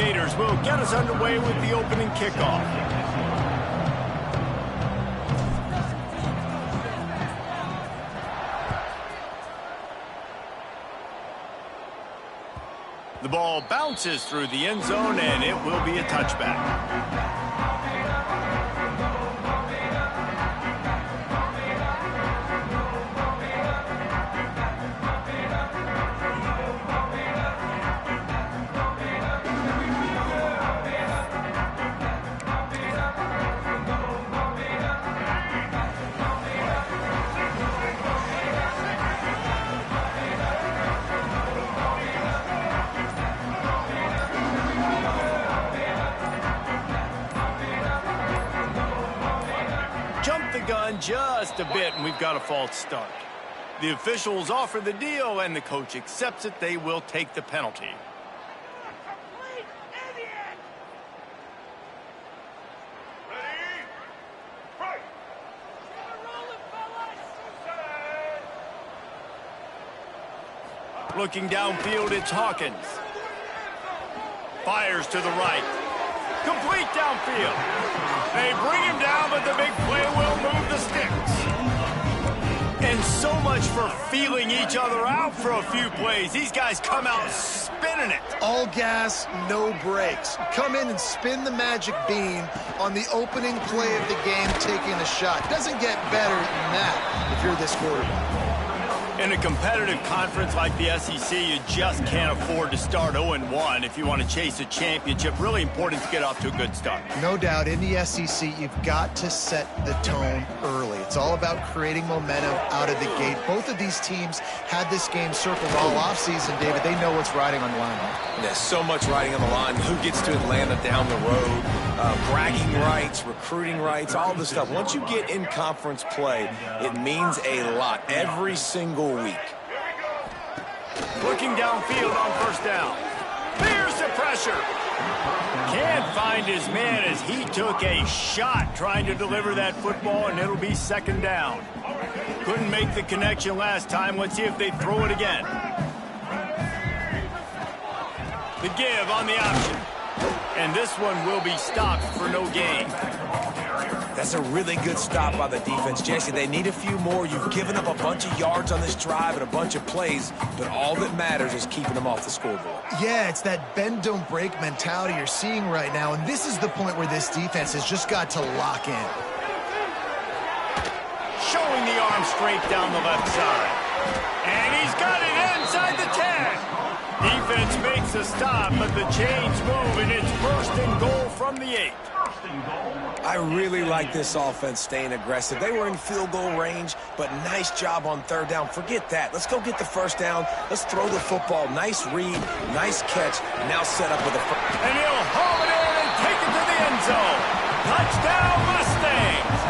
Gators will get us underway with the opening kickoff. The ball bounces through the end zone, and it will be a touchback. Just a bit, and we've got a false start. The officials offer the deal, and the coach accepts it. They will take the penalty. Looking downfield, it's Hawkins. Fires to the right. Complete downfield. They bring him down, but the big play will move the sticks. And so much for feeling each other out for a few plays. These guys come out spinning it. All gas, no brakes. Come in and spin the magic bean on the opening play of the game, taking a shot. Doesn't get better than that if you're this quarterback. In a competitive conference like the SEC, you just can't afford to start 0-1 if you want to chase a championship. Really important to get off to a good start. No doubt, in the SEC, you've got to set the tone early. It's all about creating momentum out of the gate. Both of these teams had this game circled all offseason, David. They know what's riding on the line. There's so much riding on the line. Who gets to Atlanta down the road? Bragging rights, recruiting rights, all this stuff. Once you get in conference play, it means a lot every single week. Looking downfield on first down. Fears the pressure. Can't find his man as he took a shot trying to deliver that football, and it'll be second down. Couldn't make the connection last time. Let's see if they throw it again. The give on the option. And this one will be stopped for no gain. That's a really good stop by the defense. Jesse, they need a few more. You've given up a bunch of yards on this drive and a bunch of plays, but all that matters is keeping them off the scoreboard. Yeah, it's that bend, don't break mentality you're seeing right now, and this is the point where this defense has just got to lock in. Showing the arm straight down the left side. And he's got it inside the 10. Defense makes a stop, but the chains move, and it's first and goal from the 8. I really like this offense staying aggressive. They were in field goal range, but nice job on third down. Forget that. Let's go get the first down. Let's throw the football. Nice read, nice catch. Now set up with a first. And he'll haul it in and take it to the end zone. Touchdown, Mustangs.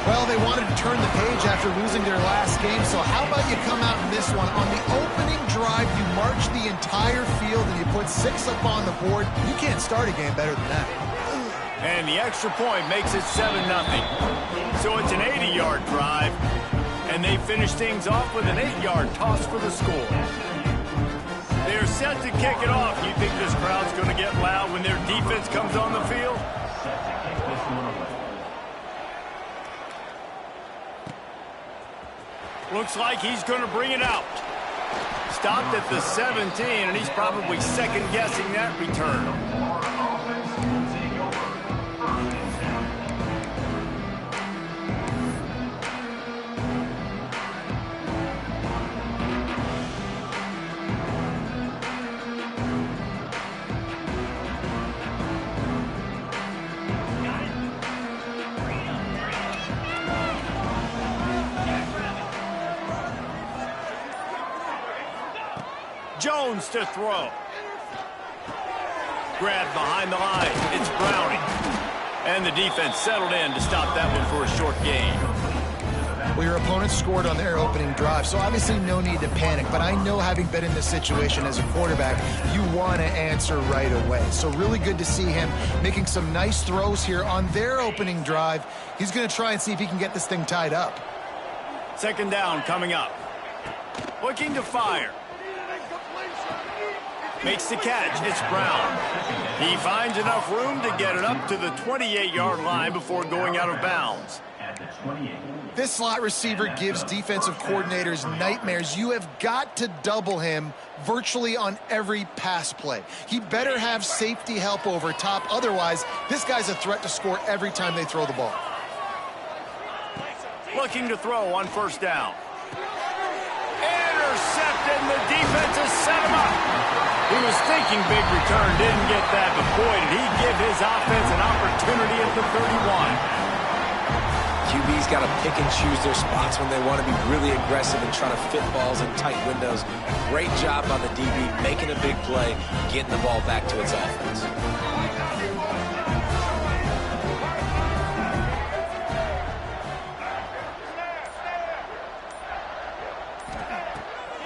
Well, they wanted to turn the page after losing their last game, so how about you come out in this one? On the opening drive, you march the entire field and you put 6 up on the board. You can't start a game better than that. And the extra point makes it 7-0. So it's an 80-yard drive, and they finish things off with an 8-yard toss for the score. They're set to kick it off. You think this crowd's going to get loud when their defense comes on the field? Looks like he's going to bring it out. Stopped at the 17, and he's probably second-guessing that return. Jones to throw. Grabbed behind the line. It's Browning. And the defense settled in to stop that one for a short gain. Well, your opponent scored on their opening drive, so obviously no need to panic. But I know, having been in this situation as a quarterback, you want to answer right away. So really good to see him making some nice throws here on their opening drive. He's going to try and see if he can get this thing tied up. Second down coming up. Looking to fire. Makes the catch. It's Brown. He finds enough room to get it up to the 28-yard line before going out of bounds. This slot receiver gives defensive coordinators nightmares. You have got to double him virtually on every pass play. He better have safety help over top. Otherwise, this guy's a threat to score every time they throw the ball. Looking to throw on first down. Intercepted, and the defense has set him up. He was thinking big return, didn't get that, but boy, did he give his offense an opportunity at the 31. QB's got to pick and choose their spots when they want to be really aggressive and try to fit balls in tight windows. Great job by the DB, making a big play, getting the ball back to its offense.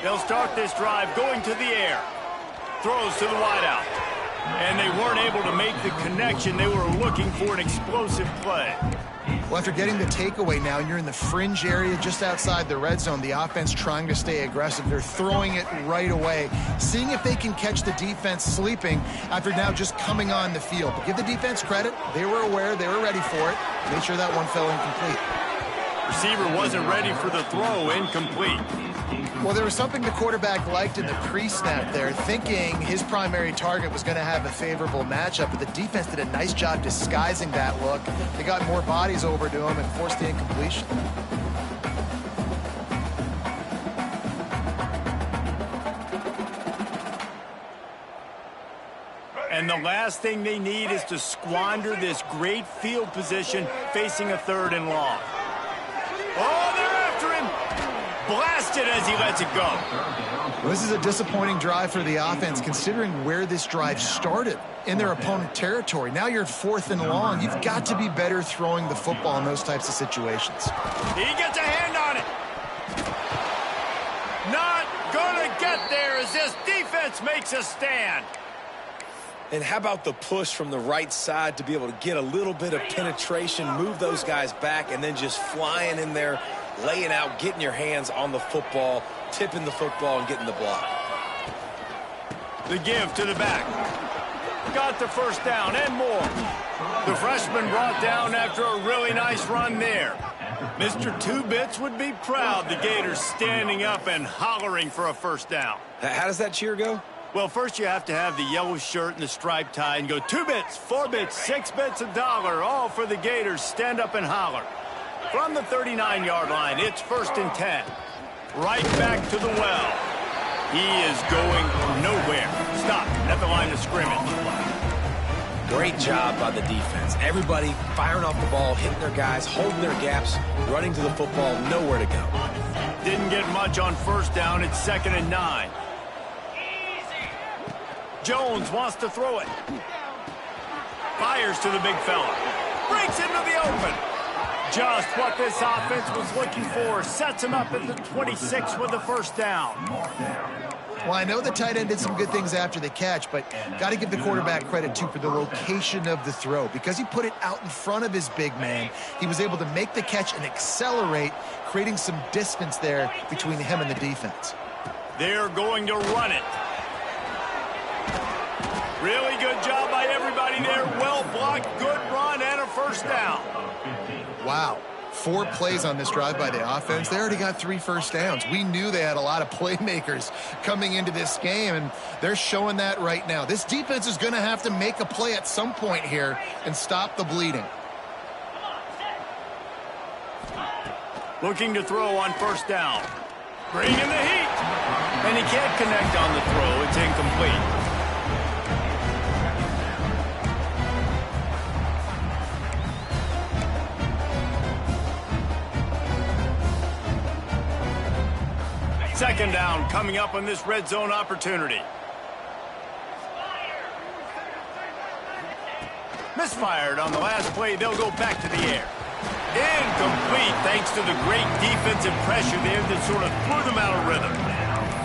They'll start this drive going to the air. Throws to the wideout. And they weren't able to make the connection. They were looking for an explosive play. Well, after getting the takeaway now, you're in the fringe area just outside the red zone. The offense trying to stay aggressive. They're throwing it right away, seeing if they can catch the defense sleeping after now just coming on the field. But give the defense credit. They were aware. They were ready for it. Made sure that one fell incomplete. Receiver wasn't ready for the throw. Incomplete. Well, there was something the quarterback liked in the pre-snap there, thinking his primary target was going to have a favorable matchup, but the defense did a nice job disguising that look. They got more bodies over to him and forced the incompletion. And the last thing they need is to squander this great field position facing a 3rd and long. Oh, they're after him! Blasted as he lets it go. Well, this is a disappointing drive for the offense, considering where this drive started in their opponent territory. Now you're at 4th and long. You've got to be better throwing the football in those types of situations. He gets a hand on it. Not gonna get there as this defense makes a stand. And how about the push from the right side to be able to get a little bit of penetration, move those guys back, and then just flying in there, laying out, getting your hands on the football, tipping the football, and getting the block. The give to the back. Got the first down and more. The freshman brought down after a really nice run there. Mr. Two Bits would be proud. The Gators standing up and hollering for a first down. How does that cheer go? Well, first you have to have the yellow shirt and the striped tie and go 2 bits, 4 bits, 6 bits, $1, all for the Gators. Stand up and holler. From the 39-yard line, it's 1st and 10. Right back to the well. He is going nowhere. Stop at the line of scrimmage. Great job by the defense. Everybody firing off the ball, hitting their guys, holding their gaps, running to the football, nowhere to go. Didn't get much on first down. It's 2nd and 9. Jones wants to throw it. Fires to the big fella. Breaks into the open. Just what this offense was looking for. Sets him up at the 26 with the first down. Well, I know the tight end did some good things after the catch, but got to give the quarterback credit, too, for the location of the throw. Because he put it out in front of his big man, he was able to make the catch and accelerate, creating some distance there between him and the defense. They're going to run it. Really good job by everybody there. Well blocked, good run, and a first down. Wow. 4 plays on this drive by the offense. They already got 3 first downs. We knew they had a lot of playmakers coming into this game, and they're showing that right now. This defense is going to have to make a play at some point here and stop the bleeding. Looking to throw on first down. Bringing the heat. And he can't connect on the throw. It's incomplete. Second down coming up on this red zone opportunity. Misfired on the last play. They'll go back to the air. Incomplete thanks to the great defensive pressure there that sort of threw them out of rhythm.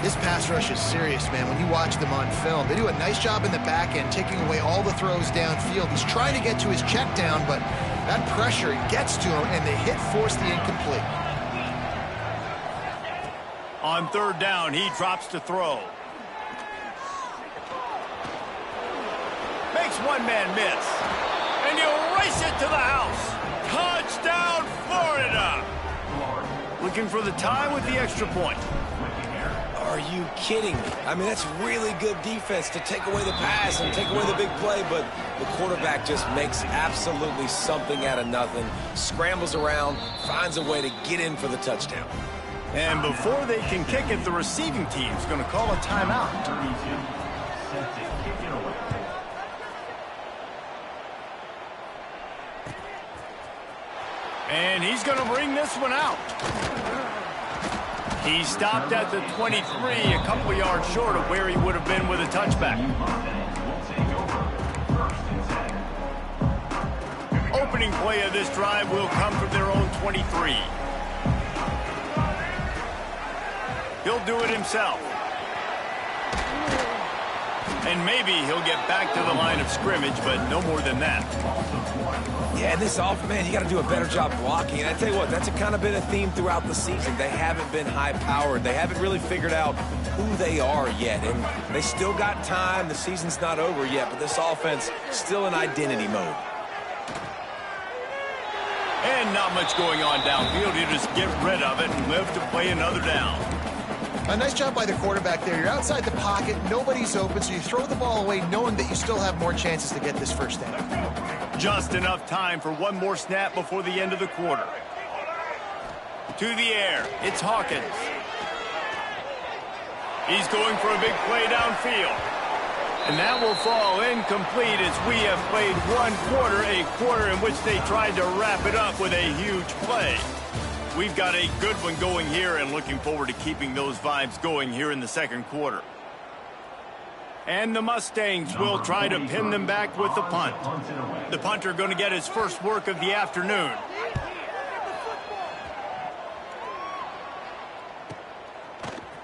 This pass rush is serious, man. When you watch them on film, they do a nice job in the back end, taking away all the throws downfield. He's trying to get to his check down, but that pressure gets to him, and the hit forced the incomplete. On third down, he drops to throw. makes one man miss. And he'll race it to the house. Touchdown, Florida! Looking for the tie with the extra point. Are you kidding me? I mean, that's really good defense to take away the pass and take away the big play, but the quarterback just makes absolutely something out of nothing, scrambles around, finds a way to get in for the touchdown. And before they can kick it, the receiving team's going to call a timeout. And he's going to bring this one out. He stopped at the 23, a couple yards short of where he would have been with a touchback. Opening play of this drive will come from their own 23. He'll do it himself. And maybe he'll get back to the line of scrimmage, but no more than that. Yeah, this offense, man, you got to do a better job blocking. And I tell you what, that's kind of been a theme throughout the season. They haven't been high-powered. They haven't really figured out who they are yet. And they still got time. The season's not over yet, but this offense still in identity mode. And not much going on downfield. You just get rid of it and live to play another down. A nice job by the quarterback there. You're outside the pocket, nobody's open, so you throw the ball away knowing that you still have more chances to get this first down. Just enough time for one more snap before the end of the quarter. To the air, it's Hawkins. He's going for a big play downfield. And that will fall incomplete as we have played one quarter, a quarter in which they tried to wrap it up with a huge play. We've got a good one going here and looking forward to keeping those vibes going here in the second quarter. And the Mustangs will try to pin them back with the punt. The punter going to get his first work of the afternoon.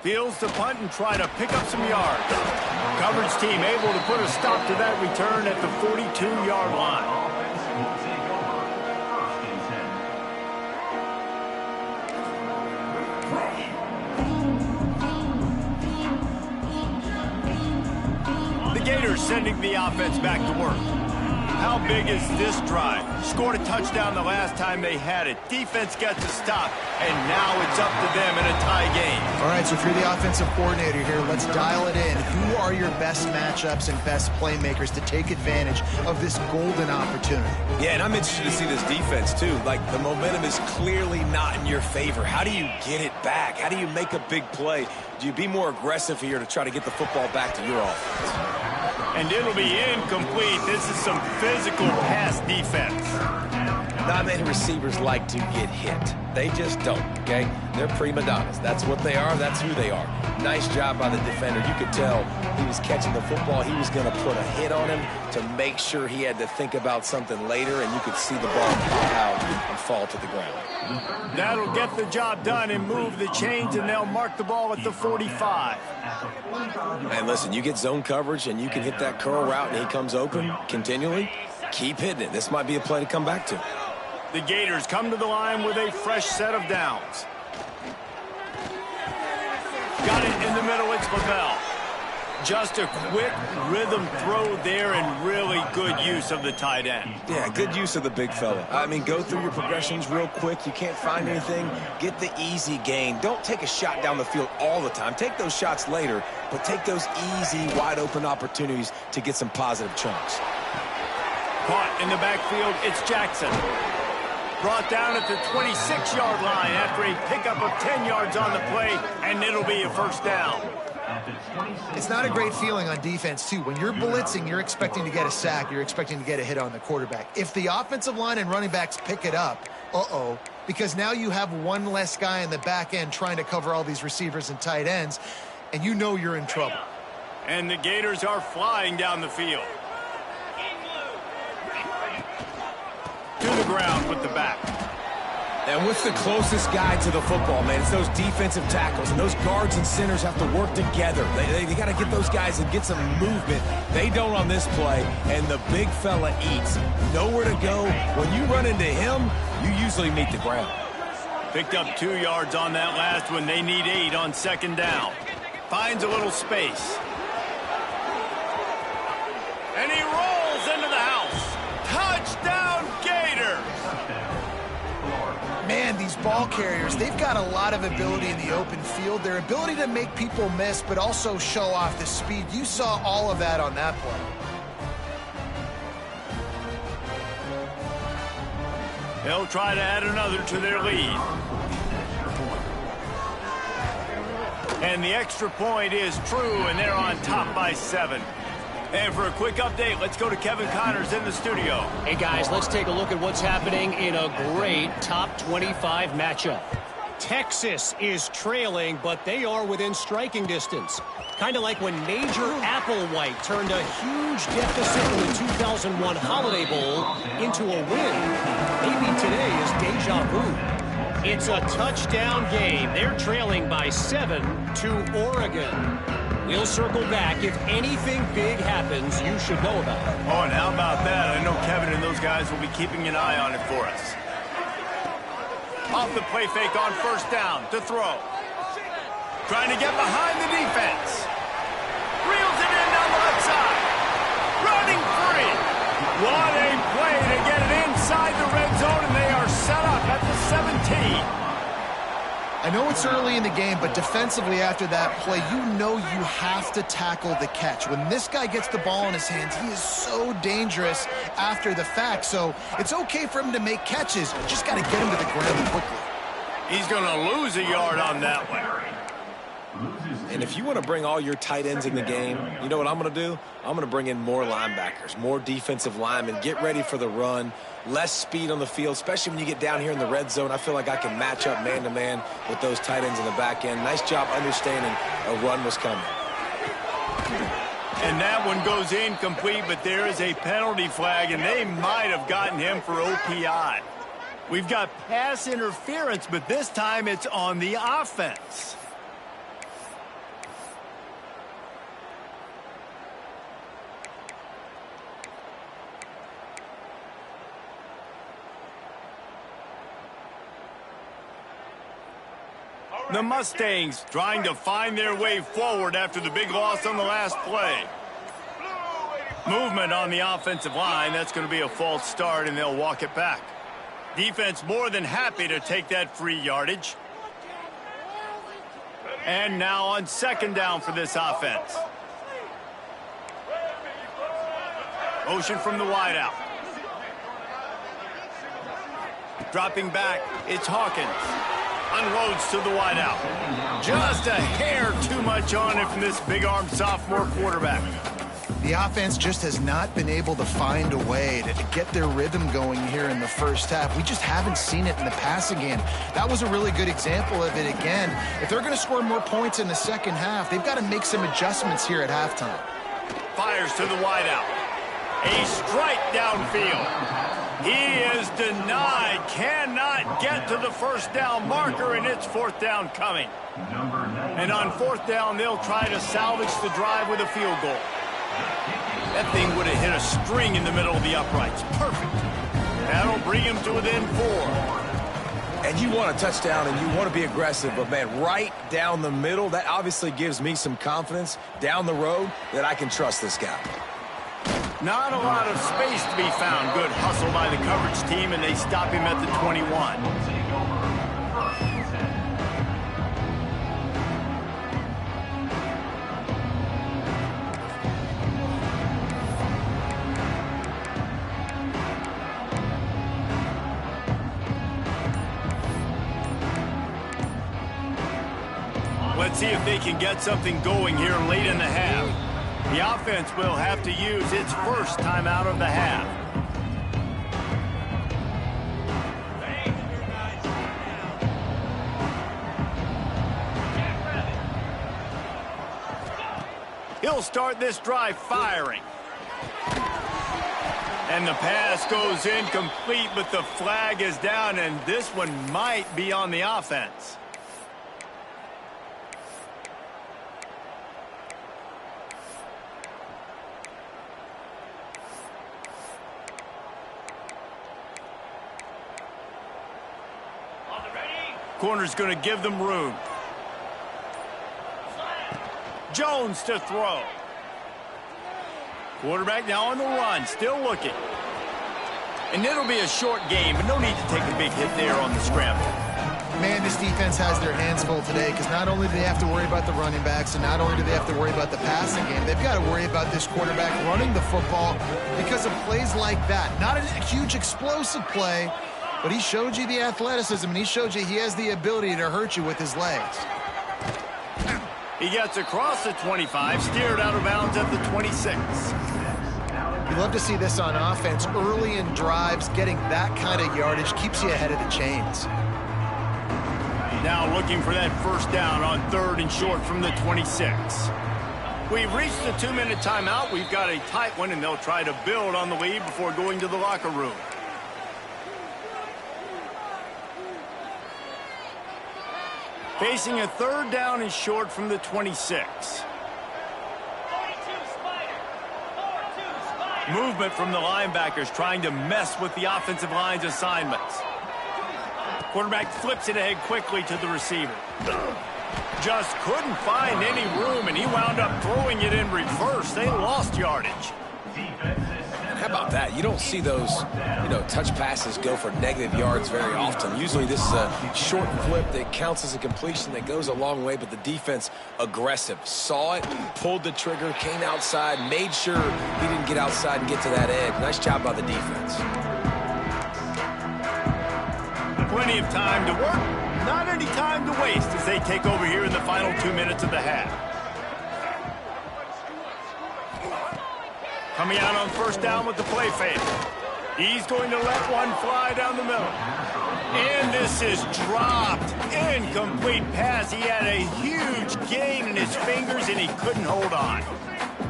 Fields to punt and try to pick up some yards. Coverage team able to put a stop to that return at the 42-yard line. Gators sending the offense back to work. How big is this drive? Scored a touchdown the last time they had it. Defense gets a stop, and now it's up to them in a tie game. All right, so if you're the offensive coordinator here, let's dial it in. Who are your best matchups and best playmakers to take advantage of this golden opportunity? Yeah, and I'm interested to see this defense, too. Like, the momentum is clearly not in your favor. How do you get it back? How do you make a big play? Do you be more aggressive here to try to get the football back to your offense? And it'll be incomplete. This is some physical pass defense. Not many receivers like to get hit. They just don't, okay? They're prima donnas. That's what they are. That's who they are. Nice job by the defender. You could tell he was catching the football. He was going to put a hit on him to make sure he had to think about something later, and you could see the ball pop out and fall to the ground. That'll get the job done and move the chains, and they'll mark the ball at the 45. And listen, you get zone coverage, and you can hit that curl route, and he comes open continually. Keep hitting it. This might be a play to come back to. The Gators come to the line with a fresh set of downs. Got it in the middle, it's Lavelle. Just a quick rhythm throw there and really good use of the tight end. Yeah, good use of the big fella. I mean, go through your progressions real quick. You can't find anything. Get the easy gain. Don't take a shot down the field all the time. Take those shots later, but take those easy, wide-open opportunities to get some positive chunks. Caught in the backfield, it's Jackson. Brought down at the 26-yard line after a pickup of 10 yards on the play, and it'll be a first down. It's not a great feeling on defense, too. When you're blitzing, you're expecting to get a sack. You're expecting to get a hit on the quarterback. If the offensive line and running backs pick it up, because now you have one less guy in the back end trying to cover all these receivers and tight ends, and you know you're in trouble. And the Gators are flying down the field. To the ground with the back. And what's the closest guy to the football, man? It's those defensive tackles, and those guards and centers have to work together. They got to get those guys and get some movement. They don't on this play, and the big fella eats. Nowhere to go. When you run into him, you usually meet the ground. Picked up 2 yards on that last one. They need 8 on second down. Finds a little space. And he rolls And these ball carriers, they've got a lot of ability in the open field. Their ability to make people miss, but also show off the speed. You saw all of that on that play. They'll try to add another to their lead. And the extra point is true, and they're on top by 7. And for a quick update, let's go to Kevin Connors in the studio. Hey, guys, let's take a look at what's happening in a great top 25 matchup. Texas is trailing, but they are within striking distance. Kind of like when Major Applewhite turned a huge deficit in the 2001 Holiday Bowl into a win. Maybe today is deja vu. It's a touchdown game. They're trailing by 7 to Oregon. We'll circle back. If anything big happens, you should know about it. Oh, and how about that? I know Kevin and those guys will be keeping an eye on it for us. Off the play fake on first down to throw. Trying to get behind the defense. Reels it in down the left side. Running free. What a play to get it inside the red zone, and they are set up at the 17. I know it's early in the game, but defensively after that play, you know you have to tackle the catch. When this guy gets the ball in his hands, he is so dangerous after the fact. So it's okay for him to make catches. You just got to get him to the ground quickly. He's going to lose a yard on that one. And if you want to bring all your tight ends in the game, you know what I'm going to do? I'm going to bring in more linebackers, more defensive linemen, get ready for the run, less speed on the field, especially when you get down here in the red zone. I feel like I can match up man-to-man with those tight ends in the back end. Nice job understanding a run was coming. And that one goes incomplete, but there is a penalty flag, and they might have gotten him for OPI. We've got pass interference, but this time it's on the offense. The Mustangs trying to find their way forward after the big loss on the last play. Movement on the offensive line. That's going to be a false start, and they'll walk it back. Defense more than happy to take that free yardage. And now on second down for this offense. Motion from the wideout. Dropping back, it's Hawkins. Unloads to the wideout. Just a hair too much on it from this big-armed sophomore quarterback. The offense just has not been able to find a way to get their rhythm going here in the first half. We just haven't seen it in the passing game. That was a really good example of it again. If they're going to score more points in the second half, they've got to make some adjustments here at halftime. Fires to the wideout. A strike downfield. He is denied, cannot get to the first down marker, and it's fourth down coming. And on fourth down, they'll try to salvage the drive with a field goal. That thing would have hit a string in the middle of the uprights. Perfect. That'll bring him to within 4. And you want a touchdown and you want to be aggressive, but, man, right down the middle, that obviously gives me some confidence down the road that I can trust this guy. Not a lot of space to be found. Good hustle by the coverage team, and they stop him at the 21. Let's see if they can get something going here late in the half. The offense will have to use its first timeout of the half. He'll start this drive firing. And the pass goes incomplete, but the flag is down, and this one might be on the offense. Corner's going to give them room. Jones to throw. Quarterback now on the run, still looking. And it'll be a short game, but no need to take a big hit there on the scramble. defense has their hands full today because not only do they have to worry about the running backs and not only do they have to worry about the passing game, they've got to worry about this quarterback running the football because of plays like that. Not a huge explosive play, but he showed you the athleticism and he showed you he has the ability to hurt you with his legs. He gets across the 25, steered out of bounds at the 26. You love to see this on offense. Early in drives, getting that kind of yardage keeps you ahead of the chains. Now looking for that first down on 3rd and short from the 26. We've reached the 2-minute timeout. We've got a tight one, and they'll try to build on the lead before going to the locker room. Facing a 3rd down and short from the 26. Movement from the linebackers trying to mess with the offensive line's assignments. Quarterback flips it ahead quickly to the receiver. Just couldn't find any room, and he wound up throwing it in reverse. They lost yardage. How about that? You don't see those, touch passes go for negative yards very often. Usually this is a short flip that counts as a completion that goes a long way, but the defense aggressive. Saw it, pulled the trigger, came outside, made sure he didn't get outside and get to that edge. Nice job by the defense. Plenty of time to work, not any time to waste as they take over here in the final 2 minutes of the half. Coming out on first down with the play fake. He's going to let one fly down the middle. And this is dropped. Incomplete pass. He had a huge gain in his fingers, and he couldn't hold on.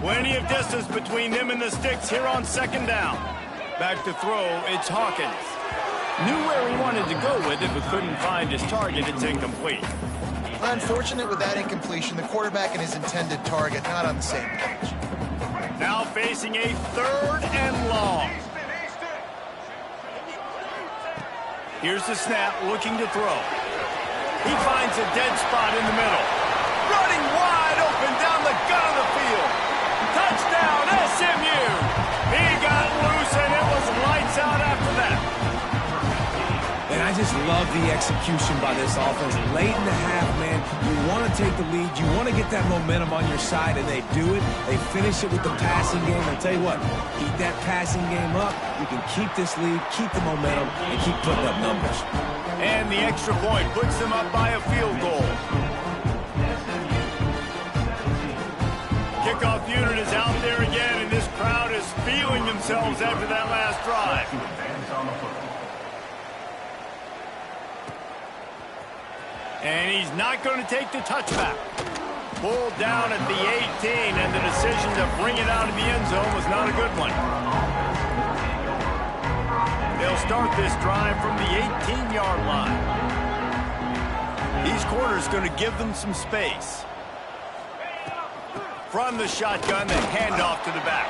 Plenty of distance between them and the sticks here on 2nd down. Back to throw, it's Hawkins. Knew where he wanted to go with it, but couldn't find his target. It's incomplete. Unfortunate with that incompletion, the quarterback and his intended target not on the same page. Now facing a 3rd and long. Here's the snap, looking to throw. He finds a dead spot in the middle. Running wide open down the gut of the field. Touchdown, SMU. He got loose, and it was lights out after that. And I just love the execution by this offense. Late in the half, man, you want to take the lead. You want to get that momentum on your side, and they do it. They finish it with the passing game. I'll tell you what, keep that passing game up. You can keep this lead, keep the momentum, and keep putting up numbers. And the extra point puts them up by a field goal. Kickoff unit is out there again, and this crowd is feeling themselves after that last drive. And he's not going to take the touchback. Pulled down at the 18, and the decision to bring it out of the end zone was not a good one. They'll start this drive from the 18-yard line. These corners going to give them some space. From the shotgun, the handoff to the back.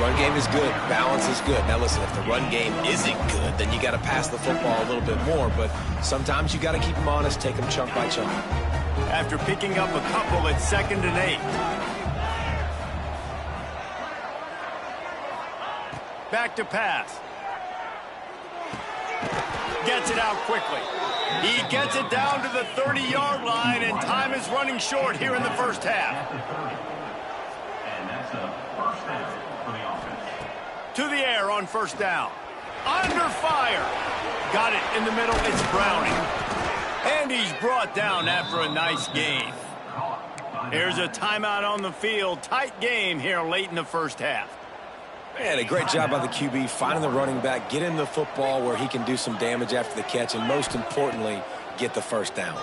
Run game is good. Balance is good. Now, listen, if the run game isn't good, then you got to pass the football a little bit more. But sometimes you got to keep them honest, take them chunk by chunk. After picking up a couple at 2nd and 8. Back to pass. Gets it out quickly. He gets it down to the 30-yard line, and time is running short here in the first half. To the air on first down. Under fire. Got it in the middle. It's Browning. And he's brought down after a nice gain. Here's a timeout on the field. Tight game here late in the first half. Man, a great job by the QB finding the running back, get him the football where he can do some damage after the catch, and most importantly, get the first down.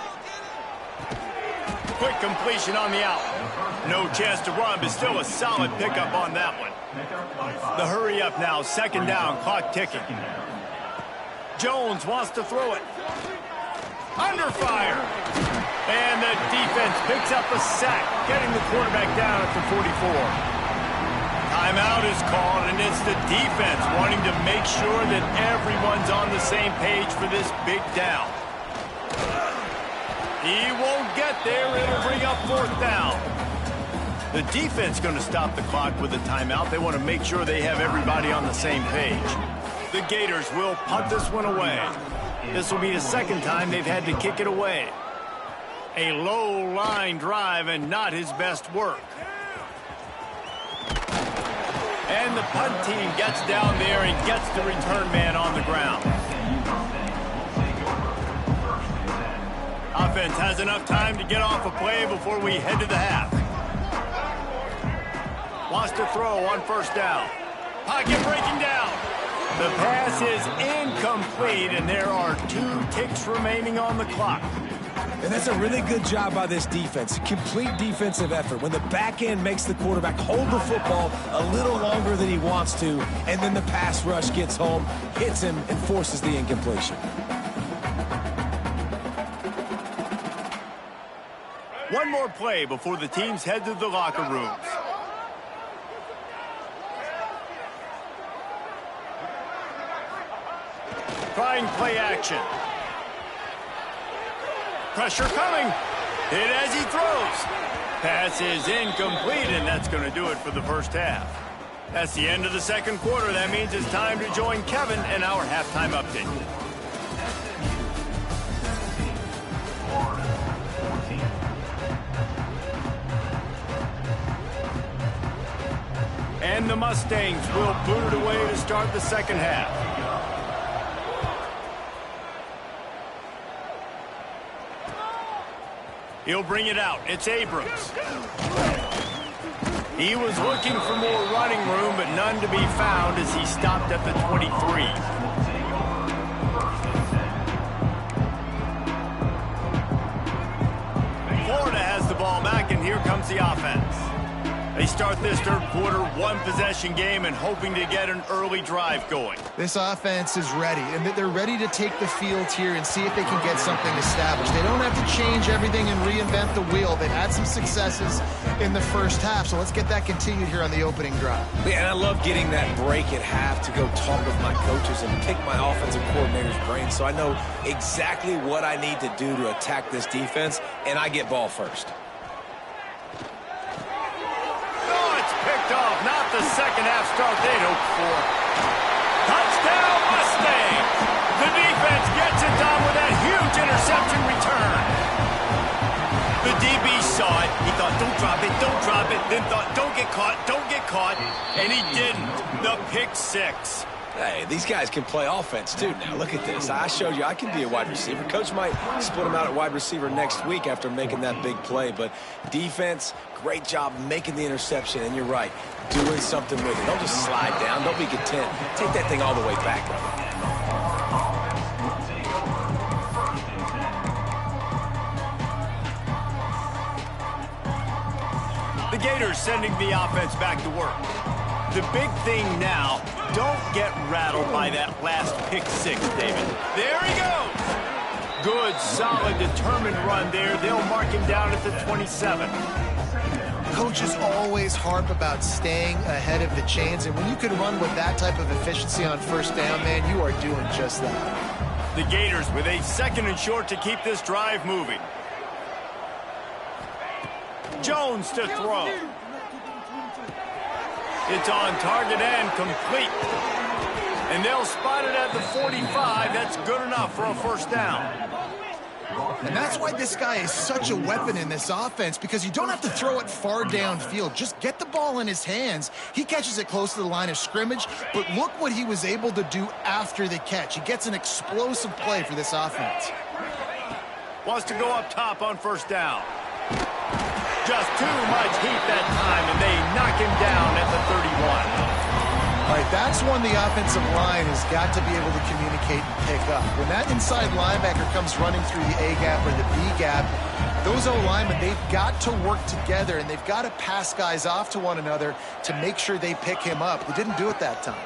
Quick completion on the out. No chance to run, but still a solid pickup on that one. The hurry up now, 2nd down, clock ticking. Jones wants to throw it. Under fire. And the defense picks up a sack, getting the quarterback down at the 44. Timeout is called, and it's the defense wanting to make sure that everyone's on the same page for this big down. He won't get there. It'll bring up 4th down. The defense going to stop the clock with a timeout. They want to make sure they have everybody on the same page. The Gators will punt this one away. This will be the second time they've had to kick it away. A low line drive and not his best work. And the punt team gets down there and gets the return man on the ground. Offense has enough time to get off a play before we head to the half. Wants to throw on first down. Pocket breaking down. The pass is incomplete, and there are 2 ticks remaining on the clock. And that's a really good job by this defense. Complete defensive effort. When the back end makes the quarterback hold the football a little longer than he wants to, and then the pass rush gets home, hits him, and forces the incompletion. One more play before the teams head to the locker rooms. Trying play action. Pressure coming. Hit as he throws. Pass is incomplete, and that's going to do it for the first half. That's the end of the second quarter. That means it's time to join Kevin in our halftime update. And the Mustangs will boot it away to start the second half. He'll bring it out. It's Abrams. He was looking for more running room, but none to be found as he stopped at the 23. Florida has the ball back, and here comes the offense. They start this third quarter one-possession game and hoping to get an early drive going. This offense is ready, and they're ready to take the field here and see if they can get something established. They don't have to change everything and reinvent the wheel. They've had some successes in the first half, so let's get that continued here on the opening drive. Yeah, and I love getting that break at half to go talk with my coaches and pick my offensive coordinator's brain so I know exactly what I need to do to attack this defense, and I get ball first. Off, not the second half start they'd hoped for. Touchdown Mustangs! The defense gets it done with that huge interception return. The DB saw it. He thought, don't drop it, then thought, don't get caught, and he didn't. The pick six. Hey, these guys can play offense, too, now. Look at this. I showed you I can be a wide receiver. Coach might split him out at wide receiver next week after making that big play. But defense, great job making the interception. And you're right, doing something with it. Don't just slide down. Don't be content. Take that thing all the way back. The Gators sending the offense back to work. The big thing now, don't get rattled by that last pick six, David. There he goes. Good, solid, determined run there. They'll mark him down at the 27. Coaches always harp about staying ahead of the chains, and when you can run with that type of efficiency on first down, man, you are doing just that. The Gators with a 2nd and short to keep this drive moving. Jones to throw. It's on target and complete. And they'll spot it at the 45. That's good enough for a first down. And that's why this guy is such a weapon in this offense, because you don't have to throw it far downfield. Just get the ball in his hands. He catches it close to the line of scrimmage, but look what he was able to do after the catch. He gets an explosive play for this offense. Wants to go up top on first down. Just too much heat that time, and they knock him down at the 31. All right, that's one the offensive line has got to be able to communicate and pick up. When that inside linebacker comes running through the A gap or the B gap, those O-linemen, they've got to work together, and they've got to pass guys off to one another to make sure they pick him up. They didn't do it that time.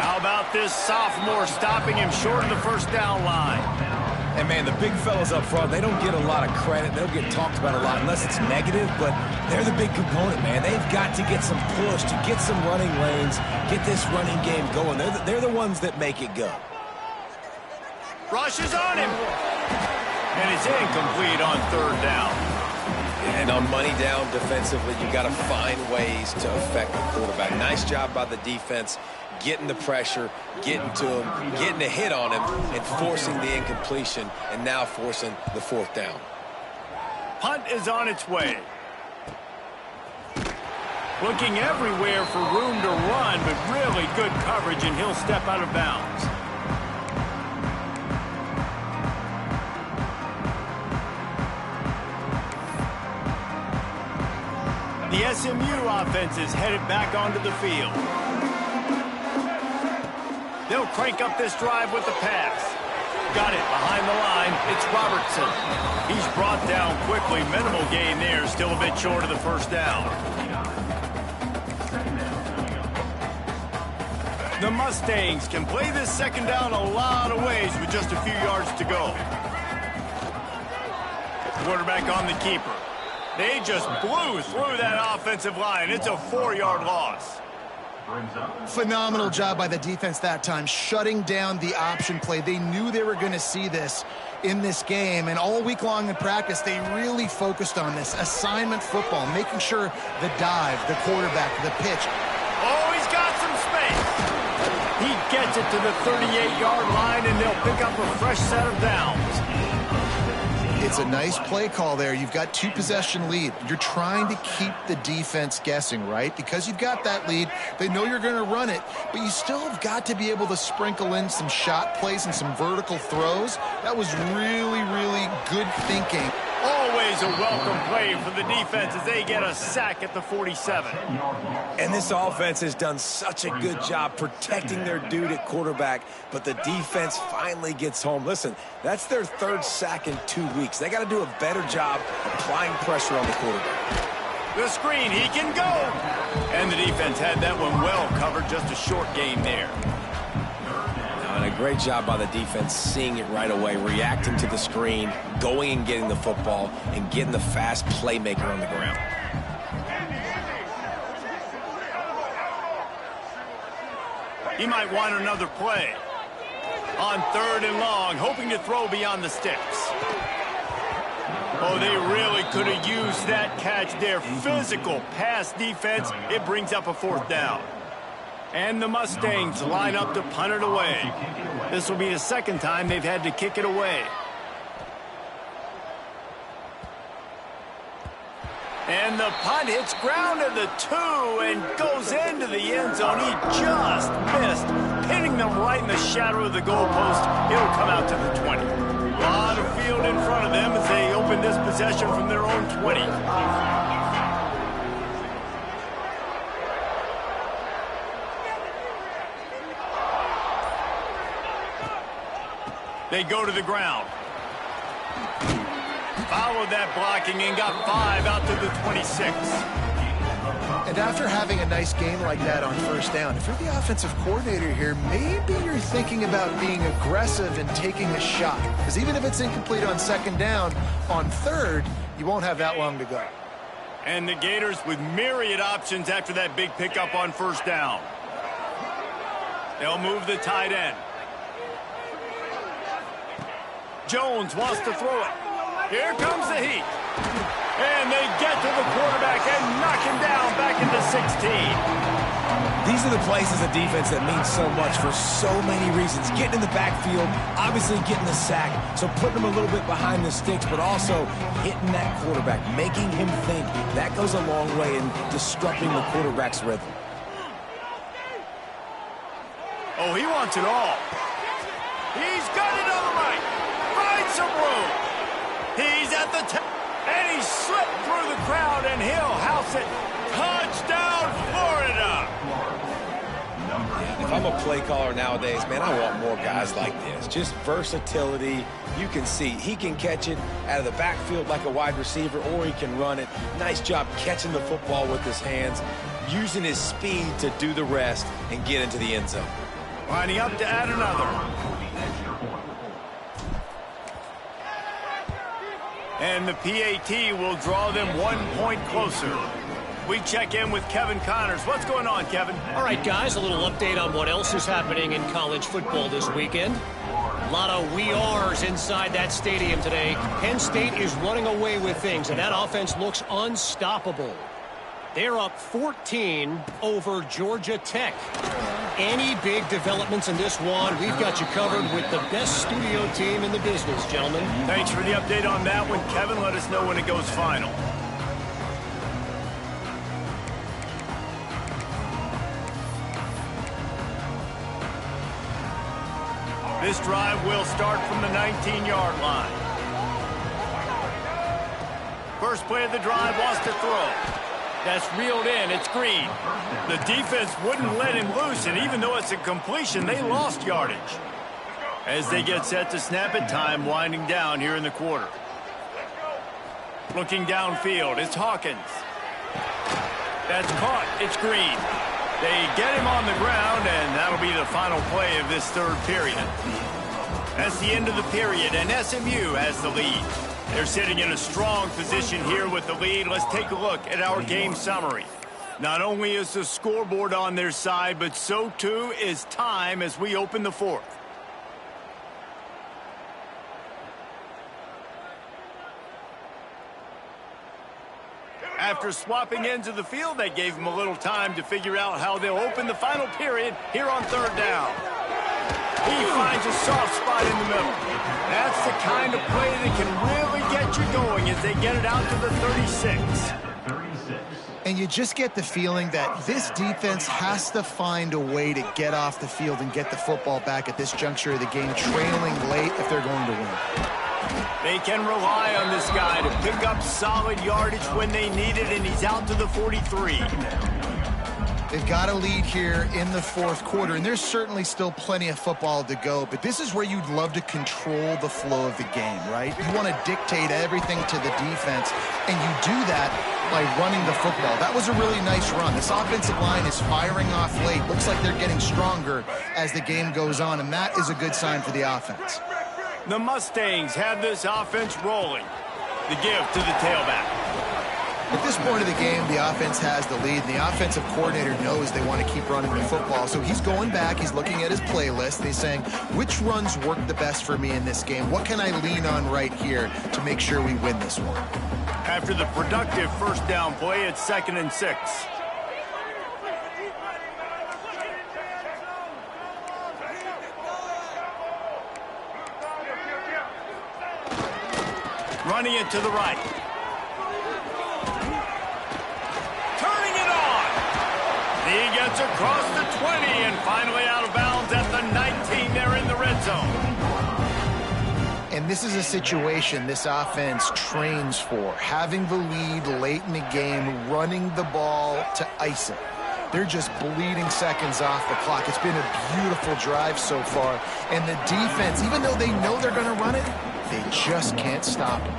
How about this sophomore stopping him short of the first down line? And, man, the big fellas up front, they don't get a lot of credit. They'll get talked about a lot unless it's negative, but they're the big component, man. They've got to get some push, to get some running lanes, get this running game going. They're the ones that make it go. Rush is on him. And it's incomplete on third down. And on money down defensively, you got to find ways to affect the quarterback. Nice job by the defense getting the pressure, getting to him, getting a hit on him, and forcing the incompletion, and now forcing the 4th down. Punt is on its way. Looking everywhere for room to run, but really good coverage, and he'll step out of bounds. The SMU offense is headed back onto the field. They'll crank up this drive with the pass. Got it behind the line. It's Robertson. He's brought down quickly. Minimal gain there. Still a bit short of the 1st down. The Mustangs can play this 2nd down a lot of ways with just a few yards to go. Quarterback on the keeper. They just blew through that offensive line. It's a 4-yard loss. Phenomenal job by the defense that time, shutting down the option play. They knew they were going to see this in this game, and all week long in practice, they really focused on this assignment football, making sure the dive, the quarterback, the pitch. Oh, he's got some space. He gets it to the 38-yard line, and they'll pick up a fresh set of downs. It's a nice play call there. You've got 2-possession lead. You're trying to keep the defense guessing, right? Because you've got that lead, they know you're going to run it, but you still have got to be able to sprinkle in some shot plays and some vertical throws. That was really, really good thinking. Always a welcome play for the defense as they get a sack at the 47. And this offense has done such a good job protecting their dude at quarterback, but the defense finally gets home. Listen, that's their 3rd sack in 2 weeks. They got to do a better job applying pressure on the quarterback. The screen, he can go. And the defense had that one well covered, just a short gain there. And a great job by the defense seeing it right away, reacting to the screen, going and getting the football, and getting the fast playmaker on the ground. He might want another play. On 3rd and long, hoping to throw beyond the sticks. Oh, they really could have used that catch there. Physical pass defense. It brings up a 4th down. And the Mustangs line up to punt it away. This will be the 2nd time they've had to kick it away. And the punt hits ground at the 2 and goes into the end zone. He just missed, pinning them right in the shadow of the goalpost. It'll come out to the 20. A lot of field in front of them as they open this possession from their own 20. They go to the ground. Followed that blocking and got 5 out to the 26. And after having a nice game like that on 1st down, if you're the offensive coordinator here, maybe you're thinking about being aggressive and taking a shot. Because even if it's incomplete on 2nd down, on 3rd, you won't have that long to go. And the Gators with myriad options after that big pickup on 1st down. They'll move the tight end. Jones wants to throw it. Here comes the heat. And they get to the quarterback and knock him down back into 16. These are the plays as a defense that mean so much for so many reasons. Getting in the backfield, obviously getting the sack, so putting him a little bit behind the sticks, but also hitting that quarterback, making him think. That goes a long way in disrupting the quarterback's rhythm. Oh, he wants it all. He's got it on the right. Finds some room. He's at the top. And he slipped through the crowd, and he'll house it. Touchdown, Florida! If I'm a play caller nowadays, man, I want more guys like this. Just versatility. You can see he can catch it out of the backfield like a wide receiver, or he can run it. Nice job catching the football with his hands, using his speed to do the rest and get into the end zone. Lining up to add another. And the PAT will draw them 1 point closer. We check in with Kevin Connors. What's going on, Kevin? All right, guys, a little update on what else is happening in college football this weekend. A lot of we ares inside that stadium today. Penn State is running away with things, and that offense looks unstoppable. They're up 14 over Georgia Tech. any big developments in this one, we've got you covered with the best studio team in the business, gentlemen. Thanks for the update on that one, Kevin. Let us know when it goes final. This drive will start from the 19-yard line. First play of the drive wants to throw. That's reeled in. It's Green. The defense wouldn't let him loose, and even though it's a completion, they lost yardage. As they get set to snap it, time winding down here in the quarter. Looking downfield, it's Hawkins. That's caught. It's Green. They get him on the ground, and that'll be the final play of this third period. That's the end of the period, and SMU has the lead. They're sitting in a strong position here with the lead. Let's take a look at our game summary. Not only is the scoreboard on their side, but so too is time as we open the fourth. After swapping ends of the field, that gave them a little time to figure out how they'll open the final period here on third down. He finds a soft spot in the middle. That's the kind of play that can really get you going as they get it out to the 36. And you just get the feeling that this defense has to find a way to get off the field and get the football back at this juncture of the game, trailing late if they're going to win. They can rely on this guy to pick up solid yardage when they need it, and he's out to the 43. They've got a lead here in the fourth quarter, and there's certainly still plenty of football to go, but this is where you'd love to control the flow of the game, right? You want to dictate everything to the defense, and you do that by running the football. That was a really nice run. This offensive line is firing off late. Looks like they're getting stronger as the game goes on, and that is a good sign for the offense. The Mustangs have this offense rolling. The give to the tailback. At this point of the game, the offense has the lead, and the offensive coordinator knows they want to keep running the football. So he's going back, he's looking at his playlist, and he's saying, which runs work the best for me in this game? What can I lean on right here to make sure we win this one? After the productive first down play, it's 2nd and 6. Running it to the right. Turning it on. He gets across the 20 and finally out of bounds at the 19. They're in the red zone. And this is a situation this offense trains for. Having the lead late in the game, running the ball to ice it. They're just bleeding seconds off the clock. It's been a beautiful drive so far. And the defense, even though they know they're going to run it, they just can't stop it.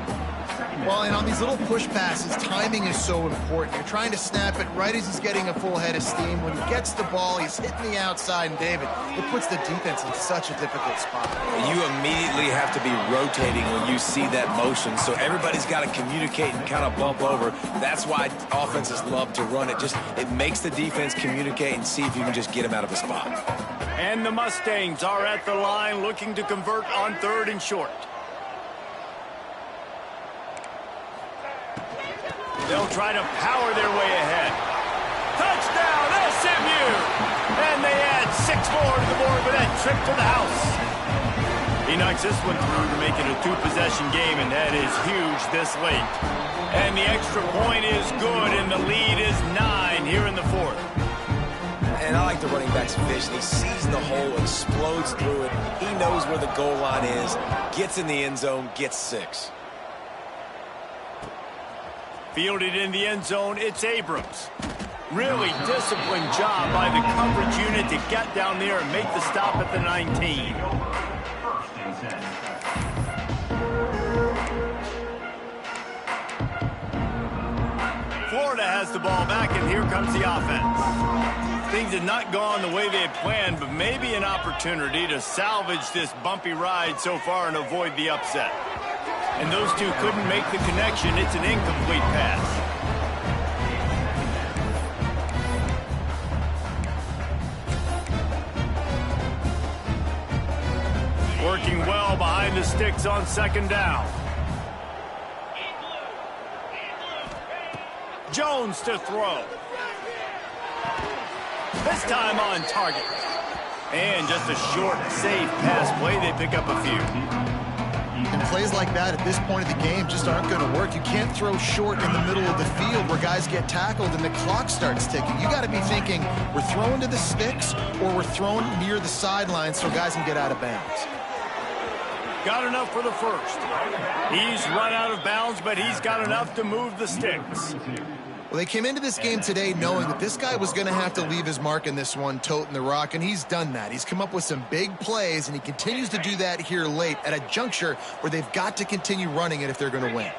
Well, and on these little push passes, timing is so important. You're trying to snap it right as he's getting a full head of steam. When he gets the ball, he's hitting the outside, and David, it puts the defense in such a difficult spot. You immediately have to be rotating when you see that motion, so everybody's got to communicate and kind of bump over. That's why offenses love to run it. It makes the defense communicate and see if you can just get him out of a spot. And the Mustangs are at the line looking to convert on 3rd and short. They'll try to power their way ahead. Touchdown, SMU! And they add 6 more to the board with that trip to the house. He knocks this one through to make it a 2-possession game, and that is huge this late. And the extra point is good, and the lead is 9 here in the fourth. And I like the running back's vision. He sees the hole, explodes through it. He knows where the goal line is, gets in the end zone, gets 6. Fielded in the end zone, it's Abrams. Really disciplined job by the coverage unit to get down there and make the stop at the 19. Florida has the ball back, and here comes the offense. Things had not gone the way they had planned, but maybe an opportunity to salvage this bumpy ride so far and avoid the upset. And those two couldn't make the connection. It's an incomplete pass. Working well behind the sticks on 2nd down. Jones to throw. This time on target. And just a short, safe pass play, they pick up a few. And plays like that at this point of the game just aren't going to work. You can't throw short in the middle of the field where guys get tackled and the clock starts ticking. You got to be thinking we're throwing to the sticks or we're throwing near the sideline so guys can get out of bounds. Got enough for the first. He's run out of bounds, but he's got enough to move the sticks. Well, they came into this game today knowing that this guy was going to have to leave his mark in this one, toting the rock, and he's done that. He's come up with some big plays, and he continues to do that here late at a juncture where they've got to continue running it if they're going to win.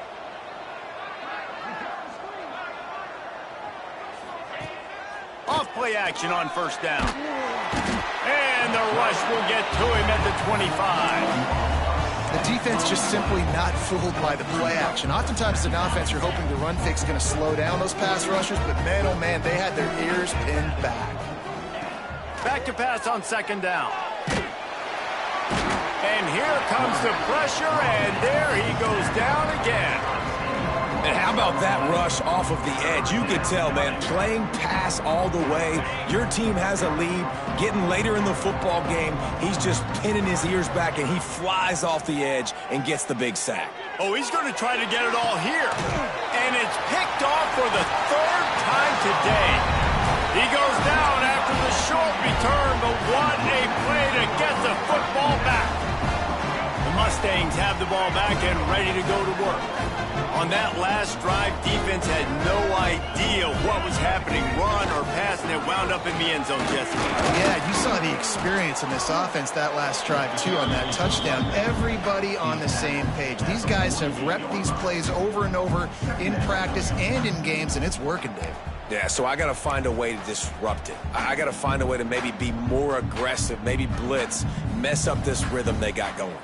Off play action on first down. And the rush will get to him at the 25. The defense just simply not fooled by the play action. Oftentimes as an offense, you're hoping the run fake's going to slow down those pass rushers, but man, oh man, they had their ears pinned back. Back to pass on second down. And here comes the pressure, and there he goes down again. And how about that rush off of the edge? You could tell, man, playing pass all the way. Your team has a lead. Getting later in the football game, he's just pinning his ears back, and he flies off the edge and gets the big sack. Oh, he's going to try to get it all here. And it's picked off for the third time today. He goes down after the short return, but what a play to get the football back. The Mustangs have the ball back and ready to go to work. On that last drive, defense had no idea what was happening, run or pass, and it wound up in the end zone, Jesse. Yeah, you saw the experience in this offense that last drive, too, on that touchdown. Everybody on the same page. These guys have repped these plays over and over in practice and in games, and it's working, Dave. Yeah, so I got to find a way to disrupt it. I got to find a way to maybe be more aggressive, maybe blitz, mess up this rhythm they got going.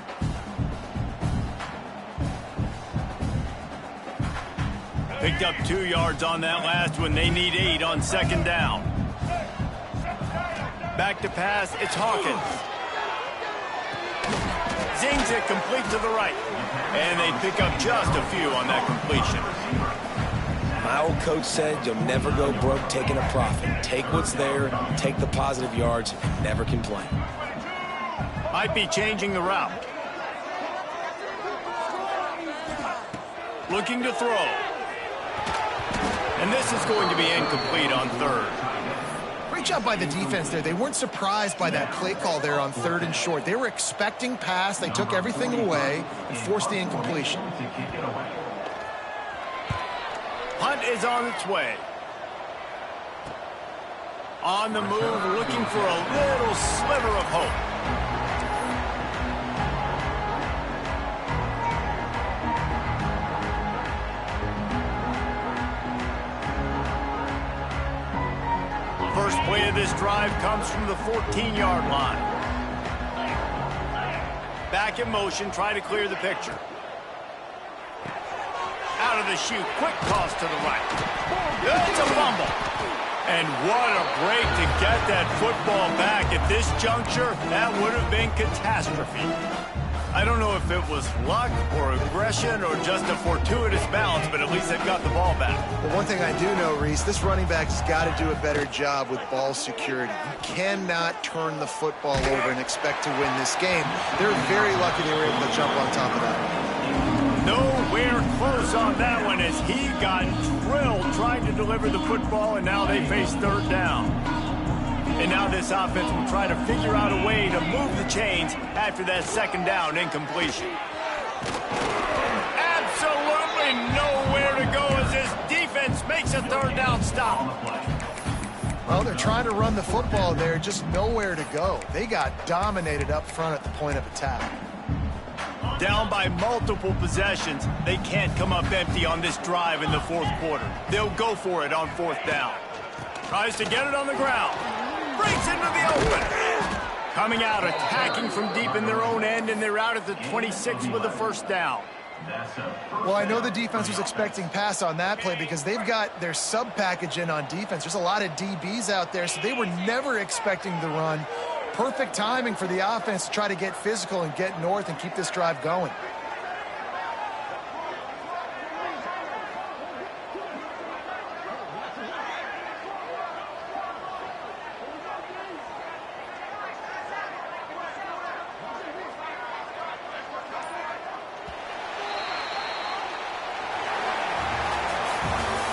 Picked up 2 yards on that last one. They need 8 on second down. Back to pass. It's Hawkins. Zings it complete to the right. And they pick up just a few on that completion. My old coach said you'll never go broke taking a profit. Take what's there, take the positive yards, and never complain. Might be changing the route. Looking to throw. And this is going to be incomplete on third. Great job by the defense there. They weren't surprised by that play call there on third and short. They were expecting pass. They took everything away and forced the incompletion. Punt is on its way. On the move, looking for a little sliver of hope. First play of this drive comes from the 14-yard line. Back in motion, try to clear the picture. Out of the chute, quick toss to the right. It's a fumble. And what a break to get that football back. At this juncture, that would have been catastrophe. I don't know if it was luck or aggression or just a fortuitous bounce, but at least they've got the ball back. Well, one thing I do know, Reese, this running back's got to do a better job with ball security. You cannot turn the football over and expect to win this game. They're very lucky they were able to jump on top of that. Nowhere close on that one as he got drilled trying to deliver the football, and now they face third down. And now this offense will try to figure out a way to move the chains after that second down incompletion. Absolutely nowhere to go as this defense makes a third down stop. Well, they're trying to run the football there, just nowhere to go. They got dominated up front at the point of attack. Down by multiple possessions, they can't come up empty on this drive in the fourth quarter. They'll go for it on fourth down. Tries to get it on the ground. Breaks into the open. Coming out, attacking from deep in their own end, and they're out at the 26 with the first down. Well, I know the defense was expecting pass on that play because they've got their sub package in on defense. There's a lot of DBs out there, so they were never expecting the run. Perfect timing for the offense to try to get physical and get north and keep this drive going.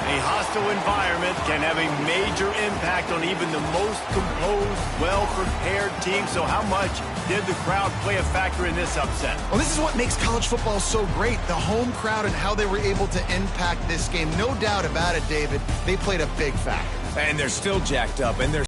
A hostile environment can have a major impact on even the most composed, well-prepared team. So how much did the crowd play a factor in this upset? Well, this is what makes college football so great, the home crowd and how they were able to impact this game. No doubt about it, David. They played a big factor. And they're still jacked up, and they're